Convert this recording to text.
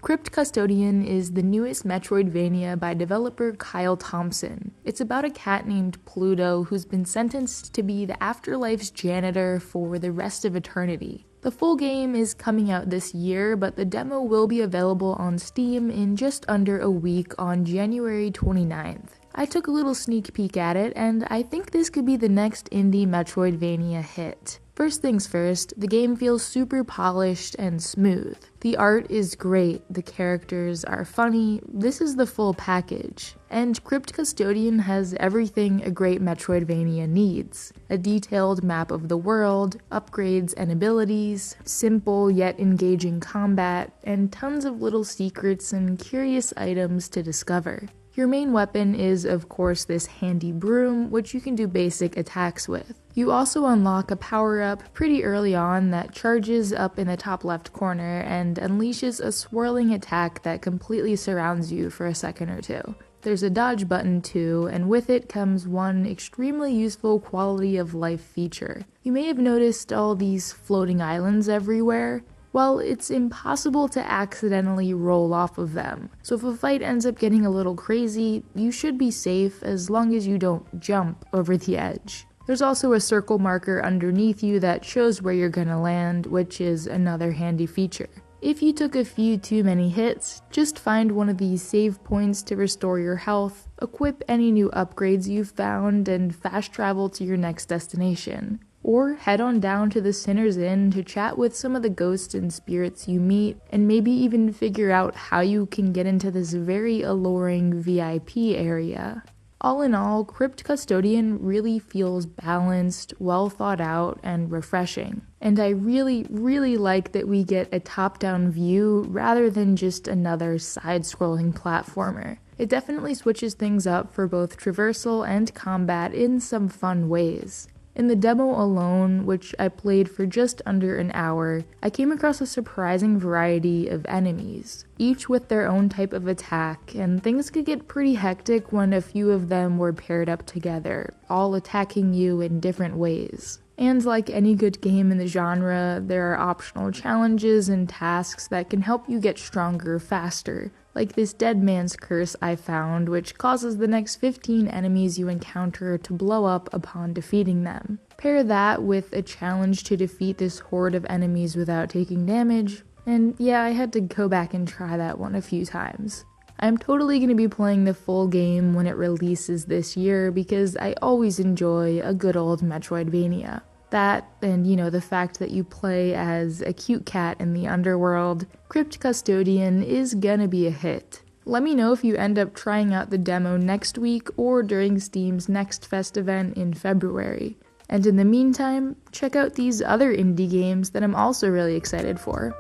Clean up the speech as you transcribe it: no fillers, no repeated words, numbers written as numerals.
Crypt Custodian is the newest metroidvania by developer Kyle Thompson. It's about a cat named Pluto who's been sentenced to be the afterlife's janitor for the rest of eternity. The full game is coming out this year, but the demo will be available on Steam in just under a week on January 29th. I took a little sneak peek at it, and I think this could be the next indie metroidvania hit. First things first, the game feels super polished and smooth. The art is great, the characters are funny, this is the full package. And Crypt Custodian has everything a great metroidvania needs. A detailed map of the world, upgrades and abilities, simple yet engaging combat, and tons of little secrets and curious items to discover. Your main weapon is, of course, this handy broom, which you can do basic attacks with. You also unlock a power-up pretty early on that charges up in the top left corner and unleashes a swirling attack that completely surrounds you for a second or two. There's a dodge button too, and with it comes one extremely useful quality of life feature. You may have noticed all these floating islands everywhere. Well, it's impossible to accidentally roll off of them, so if a fight ends up getting a little crazy, you should be safe as long as you don't jump over the edge. There's also a circle marker underneath you that shows where you're gonna land, which is another handy feature. If you took a few too many hits, just find one of these save points to restore your health, equip any new upgrades you've found, and fast travel to your next destination. Or head on down to the Sinner's Inn to chat with some of the ghosts and spirits you meet, and maybe even figure out how you can get into this very alluring VIP area. All in all, Crypt Custodian really feels balanced, well thought out, and refreshing. And I really like that we get a top-down view rather than just another side-scrolling platformer. It definitely switches things up for both traversal and combat in some fun ways. In the demo alone, which I played for just under an hour, I came across a surprising variety of enemies, each with their own type of attack, and things could get pretty hectic when a few of them were paired up together, all attacking you in different ways. And like any good game in the genre, there are optional challenges and tasks that can help you get stronger faster, like this Dead Man's Curse I found, which causes the next 15 enemies you encounter to blow up upon defeating them. Pair that with a challenge to defeat this horde of enemies without taking damage, and yeah, I had to go back and try that one a few times. I'm totally going to be playing the full game when it releases this year because I always enjoy a good old Metroidvania. That, and the fact that you play as a cute cat in the underworld, Crypt Custodian is gonna be a hit. Let me know if you end up trying out the demo next week or during Steam's Next Fest event in February. And in the meantime, check out these other indie games that I'm also really excited for.